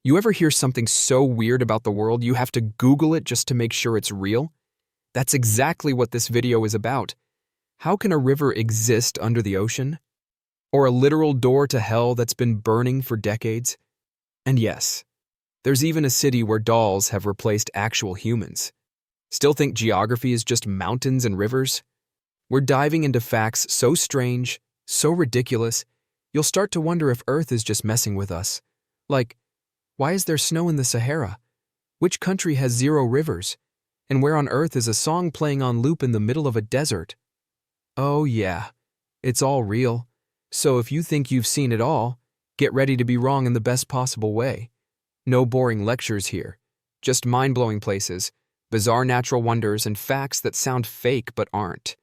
You ever hear something so weird about the world you have to Google it just to make sure it's real? That's exactly what this video is about. How can a river exist under the ocean? Or a literal door to hell that's been burning for decades? And yes, there's even a city where dolls have replaced actual humans. Still think geography is just mountains and rivers? We're diving into facts so strange, so ridiculous, you'll start to wonder if Earth is just messing with us. Like, why is there snow in the Sahara? Which country has 0 rivers? And where on earth is a song playing on loop in the middle of a desert? Oh yeah, it's all real. So if you think you've seen it all, get ready to be wrong in the best possible way. No boring lectures here, just mind-blowing places, bizarre natural wonders, and facts that sound fake but aren't.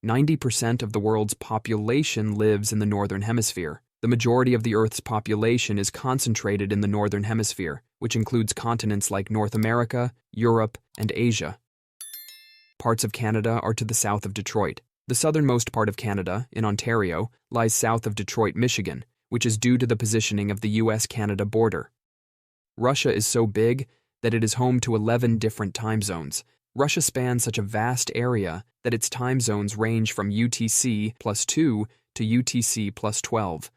90% of the world's population lives in the Northern Hemisphere. The majority of the Earth's population is concentrated in the Northern Hemisphere, which includes continents like North America, Europe, and Asia. Parts of Canada are to the south of Detroit. The southernmost part of Canada, in Ontario, lies south of Detroit, Michigan, which is due to the positioning of the US-Canada border. Russia is so big that it is home to 11 different time zones. Russia spans such a vast area that its time zones range from UTC +2 to UTC +12,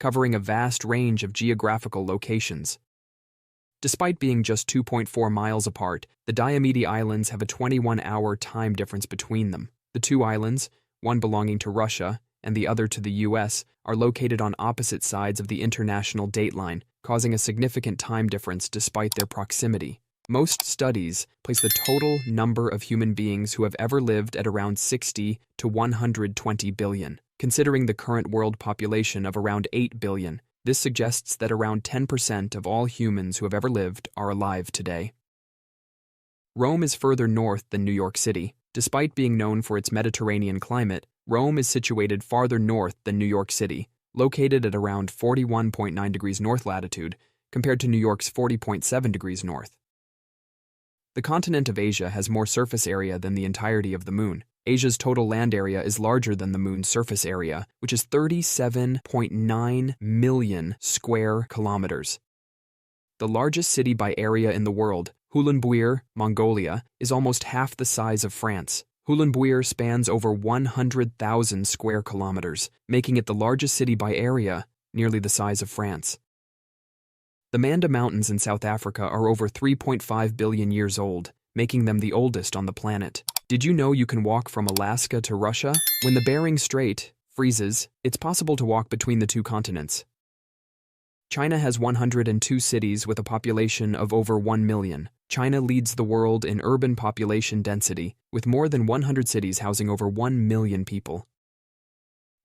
covering a vast range of geographical locations. Despite being just 2.4 miles apart, the Diomede Islands have a 21-hour time difference between them. The two islands, one belonging to Russia and the other to the US, are located on opposite sides of the international dateline, causing a significant time difference despite their proximity. Most studies place the total number of human beings who have ever lived at around 60 to 120 billion. Considering the current world population of around 8 billion, this suggests that around 10% of all humans who have ever lived are alive today. Rome is further north than New York City. Despite being known for its Mediterranean climate, Rome is situated farther north than New York City, located at around 41.9 degrees north latitude, compared to New York's 40.7 degrees north. The continent of Asia has more surface area than the entirety of the moon. Asia's total land area is larger than the moon's surface area, which is 37.9 million square kilometers. The largest city by area in the world, Ulaanbaatar, Mongolia, is almost half the size of France. Ulaanbaatar spans over 100,000 square kilometers, making it the largest city by area, nearly the size of France. The Manda Mountains in South Africa are over 3.5 billion years old, making them the oldest on the planet. Did you know you can walk from Alaska to Russia? When the Bering Strait freezes, it's possible to walk between the two continents. China has 102 cities with a population of over 1 million. China leads the world in urban population density, with more than 100 cities housing over 1 million people.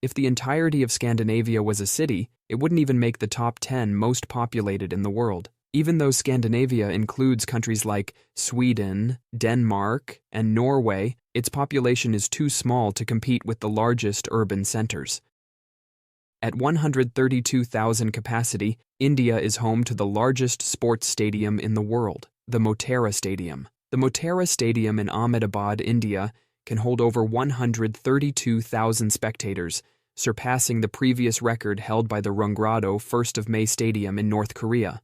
If the entirety of Scandinavia was a city, it wouldn't even make the top 10 most populated in the world. Even though Scandinavia includes countries like Sweden, Denmark, and Norway, its population is too small to compete with the largest urban centers. At 132,000 capacity, India is home to the largest sports stadium in the world, the Motera Stadium. The Motera Stadium in Ahmedabad, India, can hold over 132,000 spectators, surpassing the previous record held by the Runggrado 1st of May Stadium in North Korea.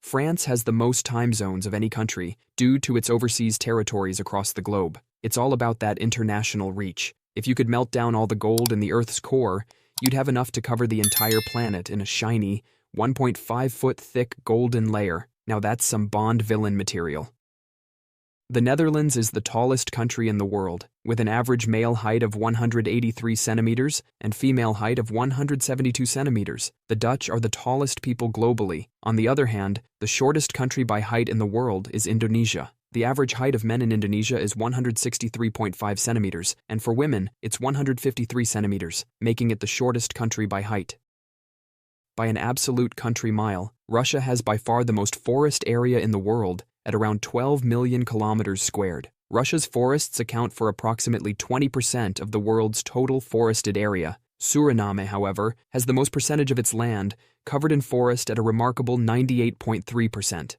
France has the most time zones of any country due to its overseas territories across the globe. It's all about that international reach. If you could melt down all the gold in the Earth's core, you'd have enough to cover the entire planet in a shiny, 1.5-foot thick golden layer. Now that's some Bond villain material. The Netherlands is the tallest country in the world, with an average male height of 183 centimeters and female height of 172 centimeters. The Dutch are the tallest people globally. On the other hand, the shortest country by height in the world is Indonesia. The average height of men in Indonesia is 163.5 centimeters, and for women, it's 153 centimeters, making it the shortest country by height. By an absolute country mile, Russia has by far the most forest area in the world, at around 12 million kilometers squared. Russia's forests account for approximately 20% of the world's total forested area. Suriname, however, has the most percentage of its land covered in forest at a remarkable 98.3%.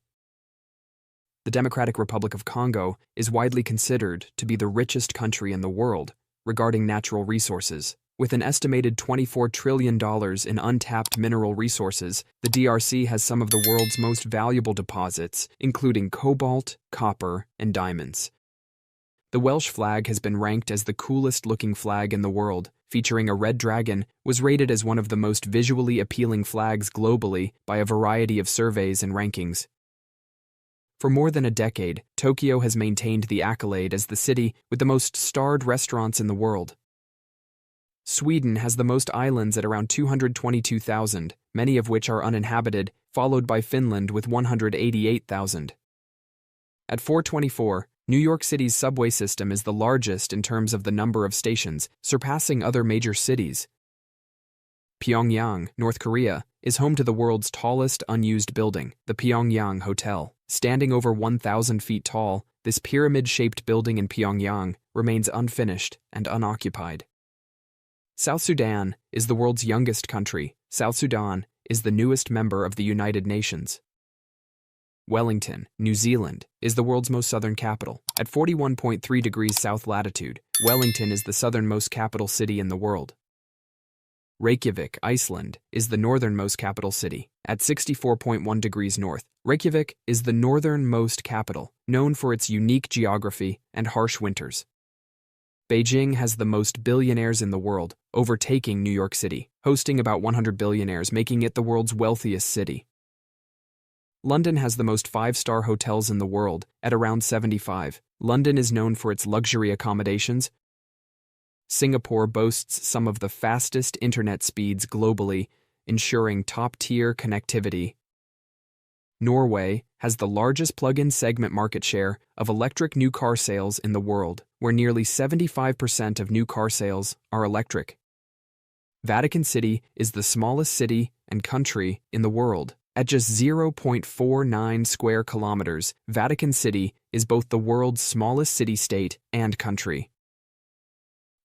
The Democratic Republic of Congo is widely considered to be the richest country in the world regarding natural resources. With an estimated $24 trillion in untapped mineral resources, the DRC has some of the world's most valuable deposits, including cobalt, copper, and diamonds. The Welsh flag has been ranked as the coolest-looking flag in the world, featuring a red dragon, was rated as one of the most visually appealing flags globally by a variety of surveys and rankings. For more than a decade, Tokyo has maintained the accolade as the city with the most starred restaurants in the world. Sweden has the most islands at around 222,000, many of which are uninhabited, followed by Finland with 188,000. At 424, New York City's subway system is the largest in terms of the number of stations, surpassing other major cities. Pyongyang, North Korea, is home to the world's tallest unused building, the Pyongyang Hotel. Standing over 1,000 feet tall, this pyramid-shaped building in Pyongyang remains unfinished and unoccupied. South Sudan is the world's youngest country. South Sudan is the newest member of the United Nations. Wellington, New Zealand, is the world's most southern capital. At 41.3 degrees south latitude, Wellington is the southernmost capital city in the world. Reykjavik, Iceland, is the northernmost capital city. At 64.1 degrees north, Reykjavik is the northernmost capital, known for its unique geography and harsh winters. Beijing has the most billionaires in the world, overtaking New York City, hosting about 100 billionaires, making it the world's wealthiest city. London has the most five-star hotels in the world, at around 75. London is known for its luxury accommodations. Singapore boasts some of the fastest internet speeds globally, ensuring top-tier connectivity. Norway has the largest plug-in segment market share of electric new car sales in the world, where nearly 75% of new car sales are electric. Vatican City is the smallest city and country in the world. At just 0.49 square kilometers, Vatican City is both the world's smallest city-state and country.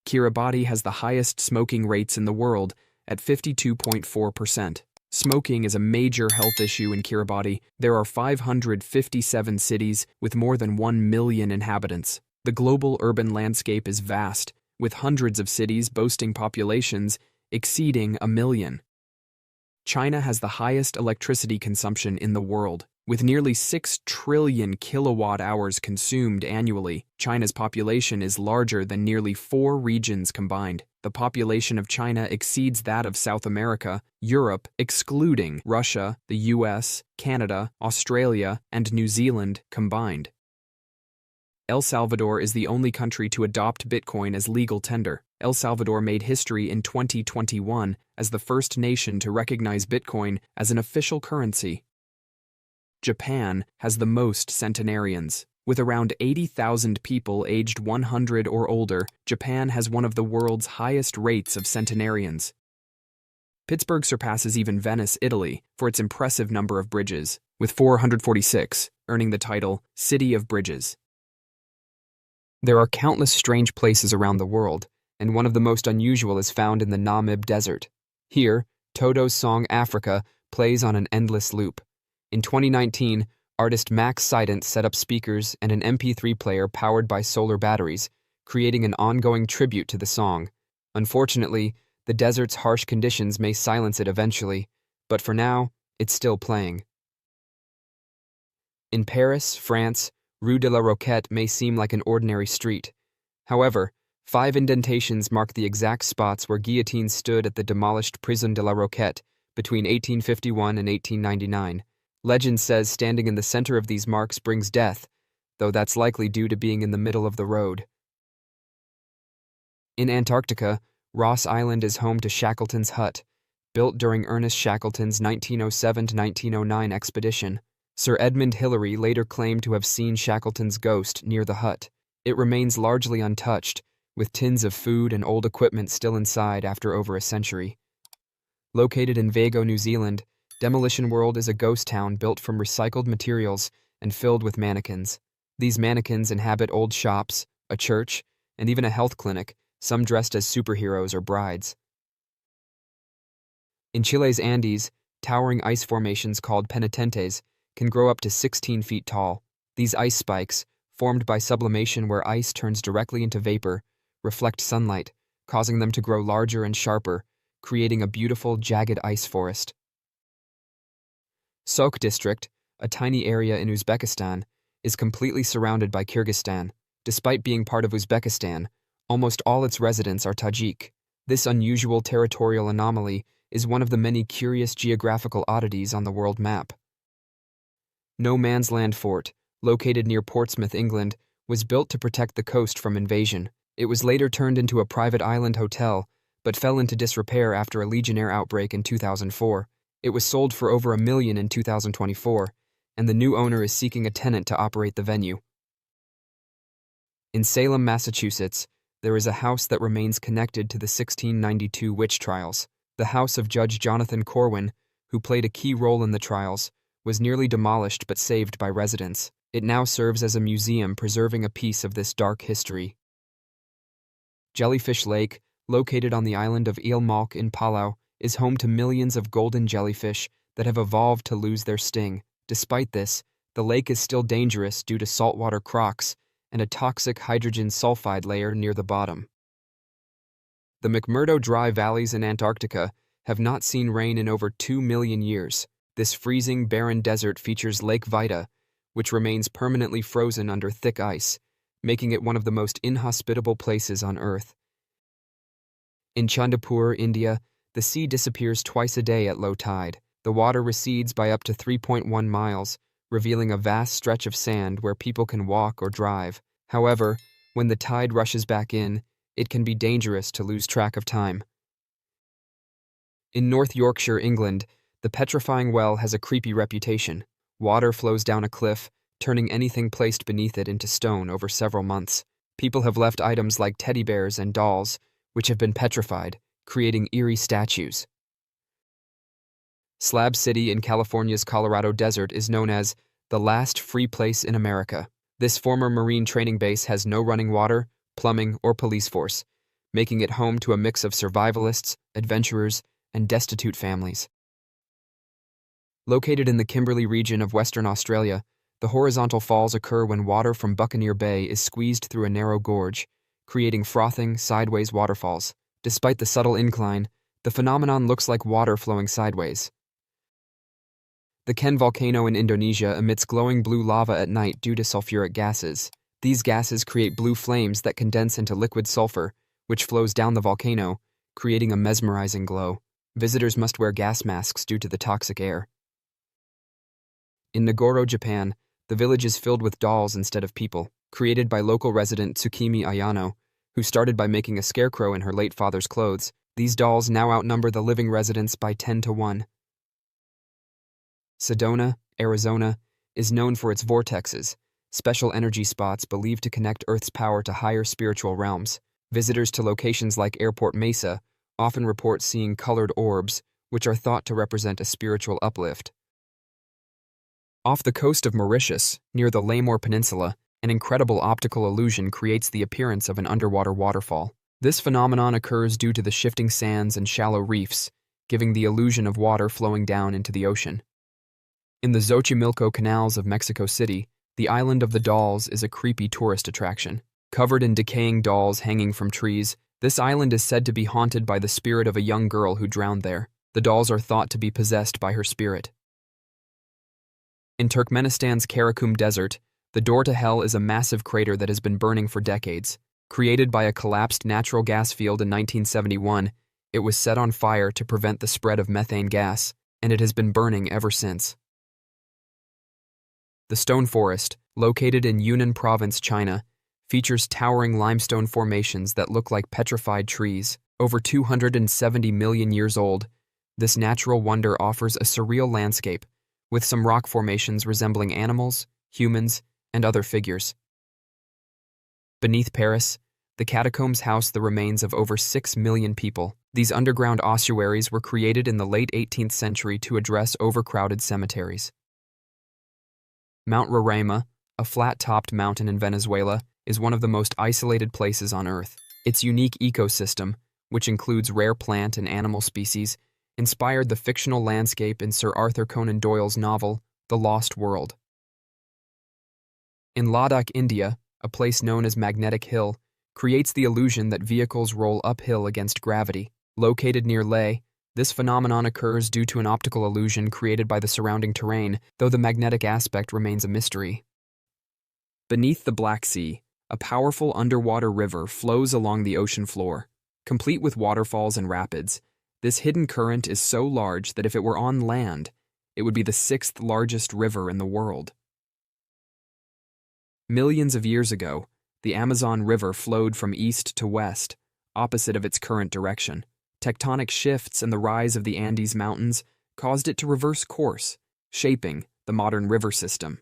Kiribati has the highest smoking rates in the world at 52.4%. Smoking is a major health issue in Kiribati. There are 557 cities with more than 1 million inhabitants. The global urban landscape is vast, with hundreds of cities boasting populations exceeding 1 million. China has the highest electricity consumption in the world. With nearly 6 trillion kilowatt-hours consumed annually, China's population is larger than nearly 4 regions combined. The population of China exceeds that of South America, Europe, excluding Russia, the US, Canada, Australia, and New Zealand combined. El Salvador is the only country to adopt Bitcoin as legal tender. El Salvador made history in 2021 as the first nation to recognize Bitcoin as an official currency. Japan has the most centenarians. With around 80,000 people aged 100 or older, Japan has one of the world's highest rates of centenarians. Pittsburgh surpasses even Venice, Italy, for its impressive number of bridges, with 446, earning the title City of Bridges. There are countless strange places around the world, and one of the most unusual is found in the Namib Desert. Here, Toto's song Africa plays on an endless loop. In 2019, artist Max Sidant set up speakers and an MP3 player powered by solar batteries, creating an ongoing tribute to the song. Unfortunately, the desert's harsh conditions may silence it eventually, but for now, it's still playing. In Paris, France, Rue de la Roquette may seem like an ordinary street. However, 5 indentations mark the exact spots where guillotines stood at the demolished Prison de la Roquette between 1851 and 1899. Legend says standing in the center of these marks brings death, though that's likely due to being in the middle of the road. In Antarctica, Ross Island is home to Shackleton's Hut, built during Ernest Shackleton's 1907-1909 expedition. Sir Edmund Hillary later claimed to have seen Shackleton's ghost near the hut. It remains largely untouched, with tins of food and old equipment still inside after over a century. Located in Vago, New Zealand, Demolition World is a ghost town built from recycled materials and filled with mannequins. These mannequins inhabit old shops, a church, and even a health clinic, some dressed as superheroes or brides. In Chile's Andes, towering ice formations called penitentes can grow up to 16 feet tall. These ice spikes, formed by sublimation where ice turns directly into vapor, reflect sunlight, causing them to grow larger and sharper, creating a beautiful, jagged ice forest. Sok District, a tiny area in Uzbekistan, is completely surrounded by Kyrgyzstan. Despite being part of Uzbekistan, almost all its residents are Tajik. This unusual territorial anomaly is one of the many curious geographical oddities on the world map. No Man's Land Fort, located near Portsmouth, England, was built to protect the coast from invasion. It was later turned into a private island hotel, but fell into disrepair after a Legionnaire outbreak in 2004. It was sold for over $1 million in 2024, and the new owner is seeking a tenant to operate the venue. In Salem, Massachusetts, there is a house that remains connected to the 1692 witch trials. The house of Judge Jonathan Corwin, who played a key role in the trials, was nearly demolished but saved by residents. It now serves as a museum preserving a piece of this dark history. Jellyfish Lake, located on the island of Ilmalk in Palau, is home to millions of golden jellyfish that have evolved to lose their sting. Despite this, the lake is still dangerous due to saltwater crocs and a toxic hydrogen sulfide layer near the bottom. The McMurdo Dry Valleys in Antarctica have not seen rain in over 2 million years. This freezing, barren desert features Lake Vita, which remains permanently frozen under thick ice, making it one of the most inhospitable places on Earth. In Chandipur, India, the sea disappears twice a day at low tide. The water recedes by up to 3.1 miles, revealing a vast stretch of sand where people can walk or drive. However, when the tide rushes back in, it can be dangerous to lose track of time. In North Yorkshire, England, the petrifying well has a creepy reputation. Water flows down a cliff, turning anything placed beneath it into stone over several months. People have left items like teddy bears and dolls, which have been petrified, creating eerie statues. Slab City in California's Colorado Desert is known as the last free place in America. This former Marine training base has no running water, plumbing, or police force, making it home to a mix of survivalists, adventurers, and destitute families. Located in the Kimberley region of Western Australia, the horizontal falls occur when water from Buccaneer Bay is squeezed through a narrow gorge, creating frothing, sideways waterfalls. Despite the subtle incline, the phenomenon looks like water flowing sideways. The Ken volcano in Indonesia emits glowing blue lava at night due to sulfuric gases. These gases create blue flames that condense into liquid sulfur, which flows down the volcano, creating a mesmerizing glow. Visitors must wear gas masks due to the toxic air. In Nagoro, Japan, the village is filled with dolls instead of people, created by local resident Tsukimi Ayano, who started by making a scarecrow in her late father's clothes. These dolls now outnumber the living residents by 10 to 1. Sedona, Arizona, is known for its vortexes, special energy spots believed to connect Earth's power to higher spiritual realms. Visitors to locations like Airport Mesa often report seeing colored orbs, which are thought to represent a spiritual uplift. Off the coast of Mauritius, near the Leymore Peninsula, an incredible optical illusion creates the appearance of an underwater waterfall. This phenomenon occurs due to the shifting sands and shallow reefs, giving the illusion of water flowing down into the ocean. In the Xochimilco canals of Mexico City, the Island of the Dolls is a creepy tourist attraction. Covered in decaying dolls hanging from trees, this island is said to be haunted by the spirit of a young girl who drowned there. The dolls are thought to be possessed by her spirit. In Turkmenistan's Karakum Desert, the door to hell is a massive crater that has been burning for decades. Created by a collapsed natural gas field in 1971, it was set on fire to prevent the spread of methane gas, and it has been burning ever since. The Stone Forest, located in Yunnan Province, China, features towering limestone formations that look like petrified trees. Over 270 million years old, this natural wonder offers a surreal landscape, with some rock formations resembling animals, humans, and other figures. Beneath Paris, the catacombs house the remains of over 6 million people. These underground ossuaries were created in the late 18th century to address overcrowded cemeteries. Mount Roraima, a flat-topped mountain in Venezuela, is one of the most isolated places on Earth. Its unique ecosystem, which includes rare plant and animal species, inspired the fictional landscape in Sir Arthur Conan Doyle's novel, The Lost World. In Ladakh, India, a place known as Magnetic Hill, creates the illusion that vehicles roll uphill against gravity. Located near Leh, this phenomenon occurs due to an optical illusion created by the surrounding terrain, though the magnetic aspect remains a mystery. Beneath the Black Sea, a powerful underwater river flows along the ocean floor. Complete with waterfalls and rapids, this hidden current is so large that if it were on land, it would be the sixth largest river in the world. Millions of years ago, the Amazon River flowed from east to west, opposite of its current direction. Tectonic shifts and the rise of the Andes Mountains caused it to reverse course, shaping the modern river system.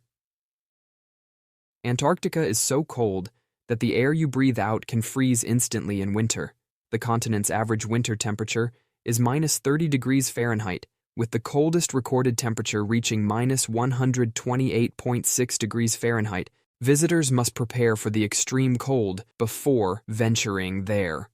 Antarctica is so cold that the air you breathe out can freeze instantly in winter. The continent's average winter temperature is minus 30 degrees Fahrenheit, with the coldest recorded temperature reaching minus 128.6 degrees Fahrenheit. Visitors must prepare for the extreme cold before venturing there.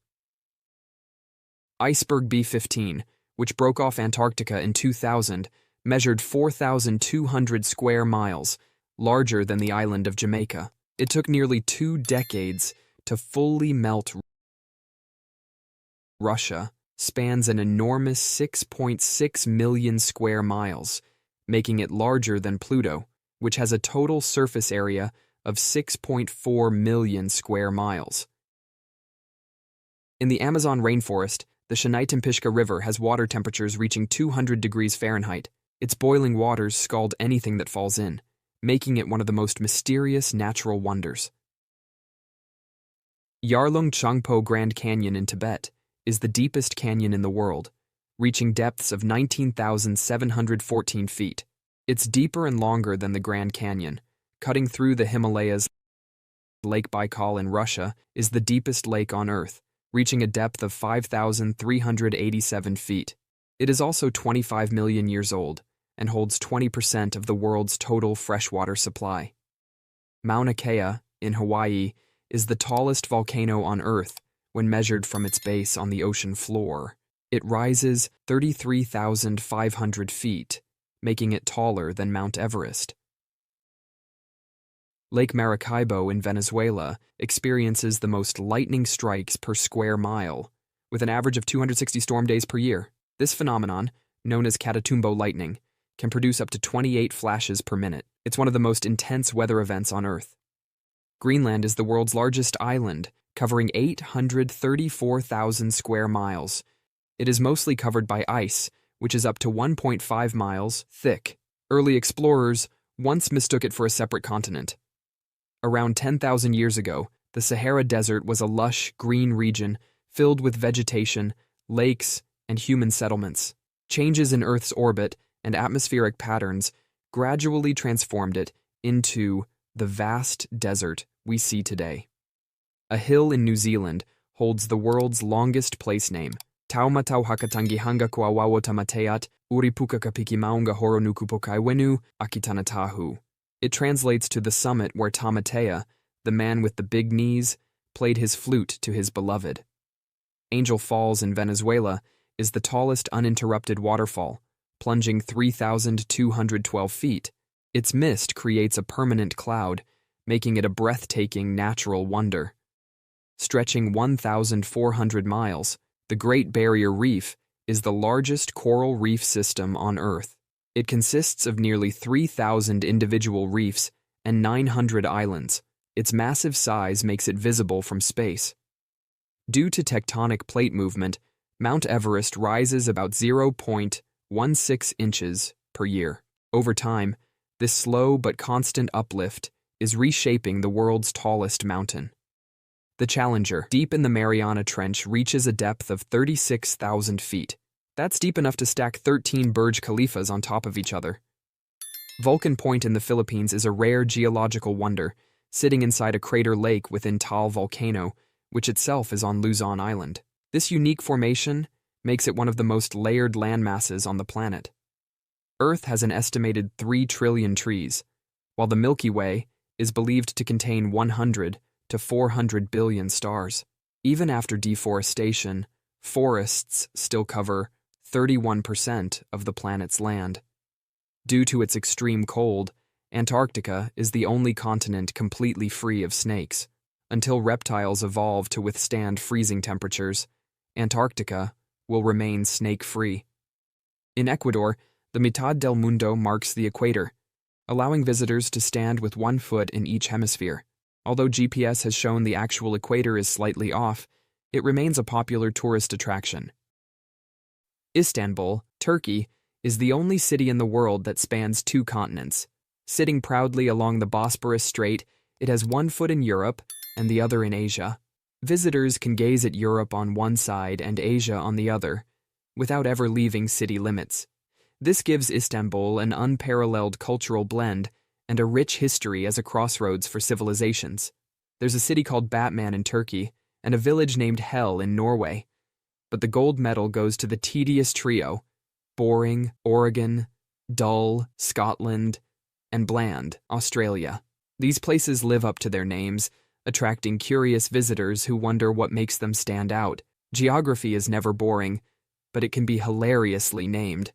Iceberg B-15, which broke off Antarctica in 2000, measured 4,200 square miles, larger than the island of Jamaica. It took nearly 2 decades to fully melt. Russia spans an enormous 6.6 million square miles, making it larger than Pluto, which has a total surface area of 6.4 million square miles. In the Amazon rainforest, the Shanaitimpischka River has water temperatures reaching 200 degrees Fahrenheit. Its boiling waters scald anything that falls in, making it one of the most mysterious natural wonders. Yarlung Changpo Grand Canyon in Tibet is the deepest canyon in the world, reaching depths of 19,714 feet. It's deeper and longer than the Grand Canyon, cutting through the Himalayas. Lake Baikal in Russia is the deepest lake on Earth, reaching a depth of 5,387 feet. It is also 25 million years old and holds 20% of the world's total freshwater supply. Mauna Kea, in Hawaii, is the tallest volcano on Earth when measured from its base on the ocean floor. It rises 33,500 feet, making it taller than Mount Everest. Lake Maracaibo in Venezuela experiences the most lightning strikes per square mile, with an average of 260 storm days per year. This phenomenon, known as Catatumbo lightning, can produce up to 28 flashes per minute. It's one of the most intense weather events on Earth. Greenland is the world's largest island, covering 834,000 square miles. It is mostly covered by ice, which is up to 1.5 miles thick. Early explorers once mistook it for a separate continent. Around 10,000 years ago, the Sahara Desert was a lush, green region filled with vegetation, lakes, and human settlements. Changes in Earth's orbit and atmospheric patterns gradually transformed it into the vast desert we see today. A hill in New Zealand holds the world's longest place name, Taumatau Hakatangihanga Kuawawo Tamateat, Uripuka Kapiki Maunga Horonukupokaiwenu, Akitanatahu. It translates to the summit where Tamatea, the man with the big knees, played his flute to his beloved. Angel Falls in Venezuela is the tallest uninterrupted waterfall, plunging 3,212 feet. Its mist creates a permanent cloud, making it a breathtaking natural wonder. Stretching 1,400 miles, the Great Barrier Reef is the largest coral reef system on Earth. It consists of nearly 3,000 individual reefs and 900 islands. Its massive size makes it visible from space. Due to tectonic plate movement, Mount Everest rises about 0.16 inches per year. Over time, this slow but constant uplift is reshaping the world's tallest mountain. The Challenger, deep in the Mariana Trench, reaches a depth of 36,000 feet. That's deep enough to stack 13 Burj Khalifas on top of each other. Vulcan Point in the Philippines is a rare geological wonder, sitting inside a crater lake within Taal Volcano, which itself is on Luzon Island. This unique formation makes it one of the most layered landmasses on the planet. Earth has an estimated 3 trillion trees, while the Milky Way is believed to contain 100 to 400 billion stars. Even after deforestation, forests still cover 31% of the planet's land. Due to its extreme cold, Antarctica is the only continent completely free of snakes. Until reptiles evolve to withstand freezing temperatures, Antarctica will remain snake-free. In Ecuador, the Mitad del Mundo marks the equator, allowing visitors to stand with one foot in each hemisphere. Although GPS has shown the actual equator is slightly off, it remains a popular tourist attraction. Istanbul, Turkey, is the only city in the world that spans two continents. Sitting proudly along the Bosporus Strait, it has one foot in Europe and the other in Asia. Visitors can gaze at Europe on one side and Asia on the other, without ever leaving city limits. This gives Istanbul an unparalleled cultural blend and a rich history as a crossroads for civilizations. There's a city called Batman in Turkey and a village named Hell in Norway. But the gold medal goes to the tedious trio: boring, Oregon; dull, Scotland; and bland, Australia. These places live up to their names, attracting curious visitors who wonder what makes them stand out. Geography is never boring, but it can be hilariously named.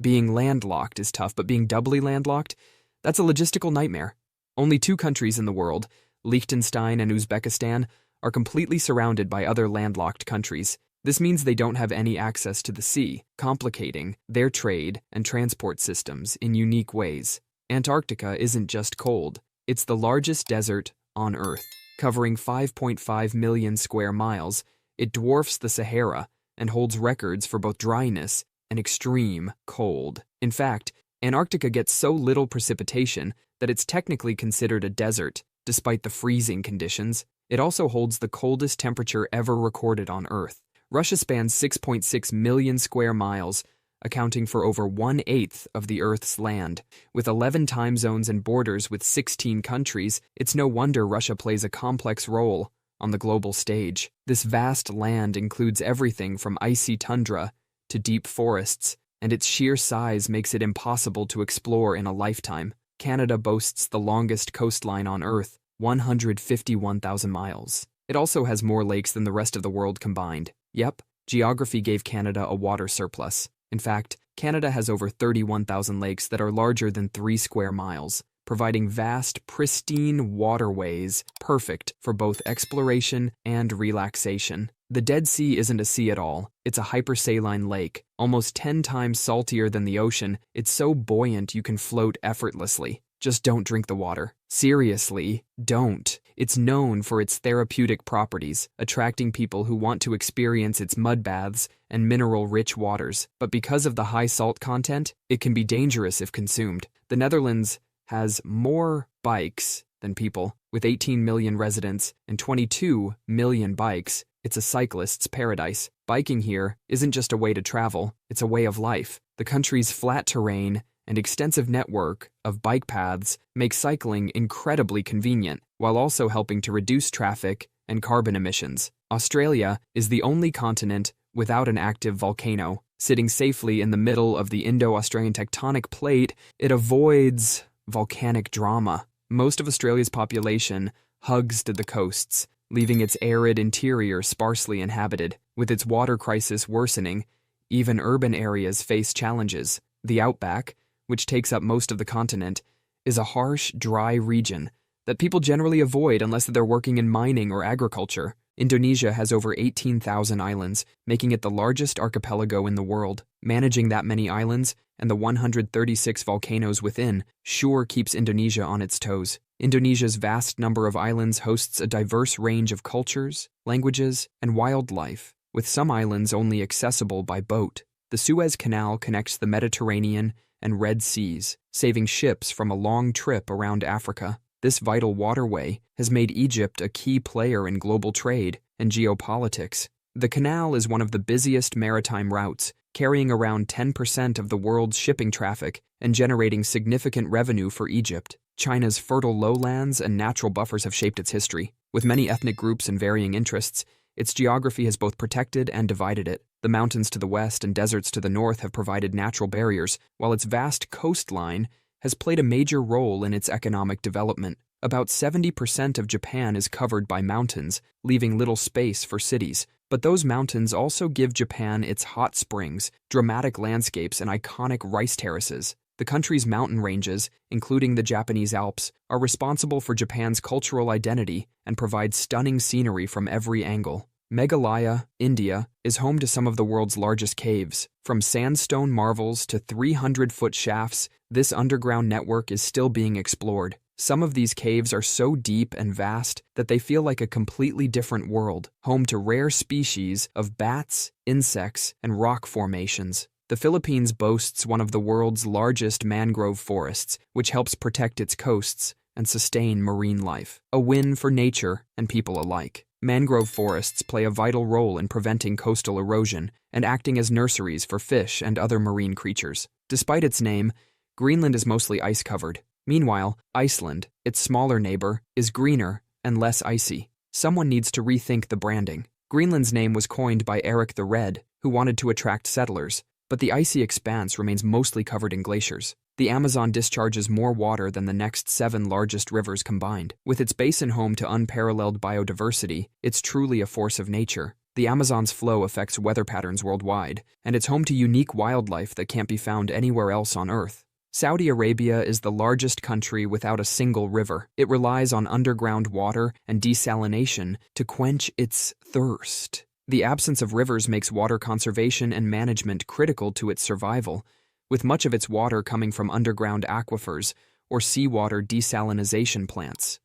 Being landlocked is tough, but being doubly landlocked? That's a logistical nightmare. Only two countries in the world, Liechtenstein and Uzbekistan, are completely surrounded by other landlocked countries. This means they don't have any access to the sea, complicating their trade and transport systems in unique ways. Antarctica isn't just cold. It's the largest desert on Earth. Covering 5.5 million square miles, it dwarfs the Sahara and holds records for both dryness and extreme cold. In fact, Antarctica gets so little precipitation that it's technically considered a desert, despite the freezing conditions. It also holds the coldest temperature ever recorded on Earth. Russia spans 6.6 million square miles, accounting for over 1/8 of the Earth's land. With 11 time zones and borders with 16 countries, it's no wonder Russia plays a complex role on the global stage. This vast land includes everything from icy tundra to deep forests, and its sheer size makes it impossible to explore in a lifetime. Canada boasts the longest coastline on Earth, 151,000 miles. It also has more lakes than the rest of the world combined. Yep, geography gave Canada a water surplus. In fact, Canada has over 31,000 lakes that are larger than 3 square miles, providing vast, pristine waterways perfect for both exploration and relaxation. The Dead Sea isn't a sea at all. It's a hypersaline lake, almost 10 times saltier than the ocean. It's so buoyant you can float effortlessly. Just don't drink the water. Seriously, don't. It's known for its therapeutic properties, attracting people who want to experience its mud baths and mineral-rich waters. But because of the high salt content, it can be dangerous if consumed. The Netherlands has more bikes than people. With 18 million residents and 22 million bikes, it's a cyclist's paradise. Biking here isn't just a way to travel, it's a way of life. The country's flat terrain and extensive network of bike paths make cycling incredibly convenient, while also helping to reduce traffic and carbon emissions. Australia is the only continent without an active volcano. Sitting safely in the middle of the Indo-Australian tectonic plate, it avoids volcanic drama. Most of Australia's population hugs to the coasts, leaving its arid interior sparsely inhabited. With its water crisis worsening, even urban areas face challenges. The outback, which takes up most of the continent, is a harsh, dry region that people generally avoid unless they're working in mining or agriculture. Indonesia has over 18,000 islands, making it the largest archipelago in the world. Managing that many islands and the 136 volcanoes within sure keeps Indonesia on its toes. Indonesia's vast number of islands hosts a diverse range of cultures, languages, and wildlife, with some islands only accessible by boat. The Suez Canal connects the Mediterranean and Red Seas, saving ships from a long trip around Africa. This vital waterway has made Egypt a key player in global trade and geopolitics. The canal is one of the busiest maritime routes, carrying around 10% of the world's shipping traffic and generating significant revenue for Egypt. China's fertile lowlands and natural buffers have shaped its history. With many ethnic groups and varying interests, its geography has both protected and divided it. The mountains to the west and deserts to the north have provided natural barriers, while its vast coastline has played a major role in its economic development. About 70% of Japan is covered by mountains, leaving little space for cities. But those mountains also give Japan its hot springs, dramatic landscapes, and iconic rice terraces. The country's mountain ranges, including the Japanese Alps, are responsible for Japan's cultural identity and provide stunning scenery from every angle. Meghalaya, India, is home to some of the world's largest caves. From sandstone marvels to 300-foot shafts, this underground network is still being explored. Some of these caves are so deep and vast that they feel like a completely different world, home to rare species of bats, insects, and rock formations. The Philippines boasts one of the world's largest mangrove forests, which helps protect its coasts and sustain marine life. A win for nature and people alike. Mangrove forests play a vital role in preventing coastal erosion and acting as nurseries for fish and other marine creatures. Despite its name, Greenland is mostly ice-covered. Meanwhile, Iceland, its smaller neighbor, is greener and less icy. Someone needs to rethink the branding. Greenland's name was coined by Eric the Red, who wanted to attract settlers, but the icy expanse remains mostly covered in glaciers. The Amazon discharges more water than the next 7 largest rivers combined. With its basin home to unparalleled biodiversity, it's truly a force of nature. The Amazon's flow affects weather patterns worldwide, and it's home to unique wildlife that can't be found anywhere else on Earth. Saudi Arabia is the largest country without a single river. It relies on underground water and desalination to quench its thirst. The absence of rivers makes water conservation and management critical to its survival, with much of its water coming from underground aquifers or seawater desalination plants.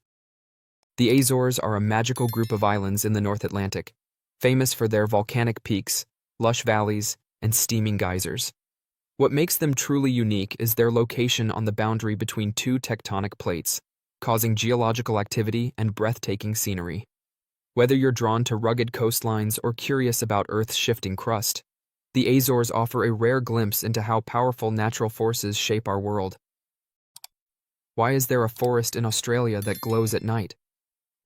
The Azores are a magical group of islands in the North Atlantic, famous for their volcanic peaks, lush valleys, and steaming geysers. What makes them truly unique is their location on the boundary between 2 tectonic plates, causing geological activity and breathtaking scenery. Whether you're drawn to rugged coastlines or curious about Earth's shifting crust, the Azores offer a rare glimpse into how powerful natural forces shape our world. Why is there a forest in Australia that glows at night?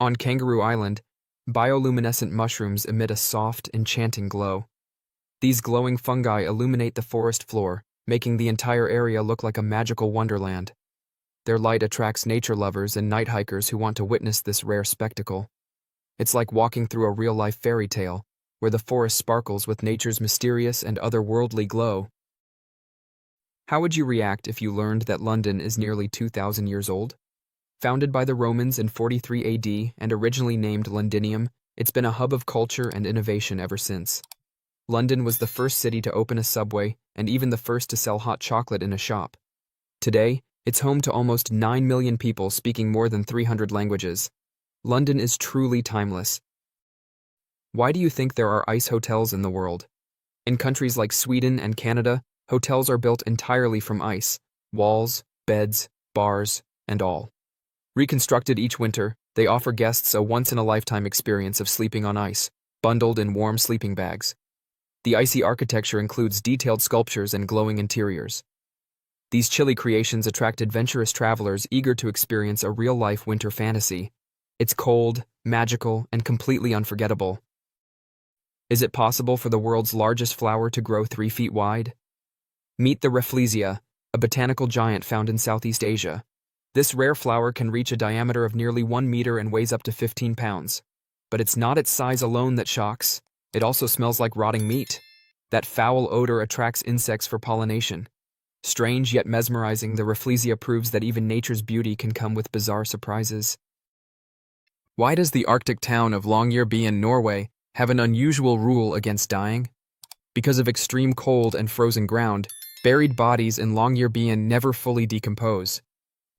On Kangaroo Island, bioluminescent mushrooms emit a soft, enchanting glow. These glowing fungi illuminate the forest floor, making the entire area look like a magical wonderland. Their light attracts nature lovers and night hikers who want to witness this rare spectacle. It's like walking through a real-life fairy tale, where the forest sparkles with nature's mysterious and otherworldly glow. How would you react if you learned that London is nearly 2,000 years old? Founded by the Romans in 43 AD and originally named Londinium, it's been a hub of culture and innovation ever since. London was the first city to open a subway and even the first to sell hot chocolate in a shop. Today, it's home to almost 9 million people speaking more than 300 languages. London is truly timeless. Why do you think there are ice hotels in the world? In countries like Sweden and Canada, hotels are built entirely from ice, walls, beds, bars, and all. Reconstructed each winter, they offer guests a once-in-a-lifetime experience of sleeping on ice, bundled in warm sleeping bags. The icy architecture includes detailed sculptures and glowing interiors. These chilly creations attract adventurous travelers eager to experience a real-life winter fantasy. It's cold, magical, and completely unforgettable. Is it possible for the world's largest flower to grow 3 feet wide? Meet the Rafflesia, a botanical giant found in Southeast Asia. This rare flower can reach a diameter of nearly 1 meter and weighs up to 15 pounds. But it's not its size alone that shocks. It also smells like rotting meat. That foul odor attracts insects for pollination. Strange yet mesmerizing, the Rafflesia proves that even nature's beauty can come with bizarre surprises. Why does the Arctic town of Longyearbyen, Norway, have an unusual rule against dying? Because of extreme cold and frozen ground, buried bodies in Longyearbyen never fully decompose.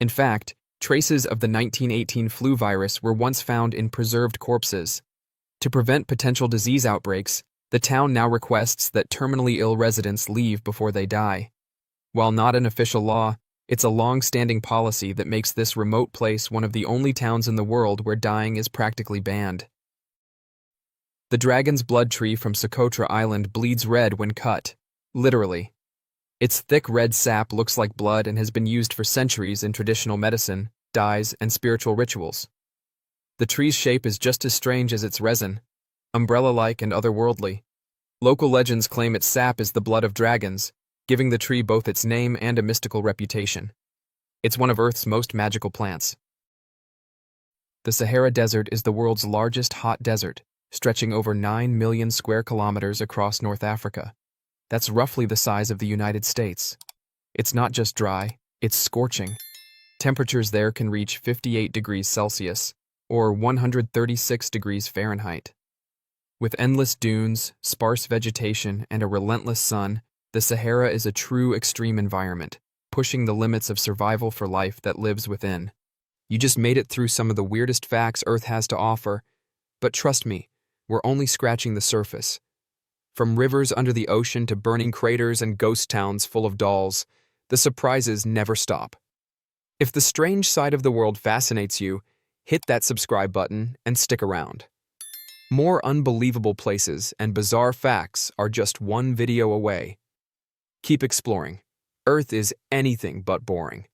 In fact, traces of the 1918 flu virus were once found in preserved corpses. To prevent potential disease outbreaks, the town now requests that terminally ill residents leave before they die. While not an official law, it's a long-standing policy that makes this remote place one of the only towns in the world where dying is practically banned. The dragon's blood tree from Socotra Island bleeds red when cut, literally. Its thick red sap looks like blood and has been used for centuries in traditional medicine, dyes, and spiritual rituals. The tree's shape is just as strange as its resin, umbrella-like and otherworldly. Local legends claim its sap is the blood of dragons, giving the tree both its name and a mystical reputation. It's one of Earth's most magical plants. The Sahara Desert is the world's largest hot desert, stretching over 9 million square kilometers across North Africa. That's roughly the size of the United States. It's not just dry, it's scorching. Temperatures there can reach 58 degrees Celsius, or 136 degrees Fahrenheit. With endless dunes, sparse vegetation, and a relentless sun, the Sahara is a true extreme environment, pushing the limits of survival for life that lives within. You just made it through some of the weirdest facts Earth has to offer, but trust me, we're only scratching the surface. From rivers under the ocean to burning craters and ghost towns full of dolls, the surprises never stop. If the strange side of the world fascinates you, hit that subscribe button and stick around. More unbelievable places and bizarre facts are just one video away. Keep exploring. Earth is anything but boring.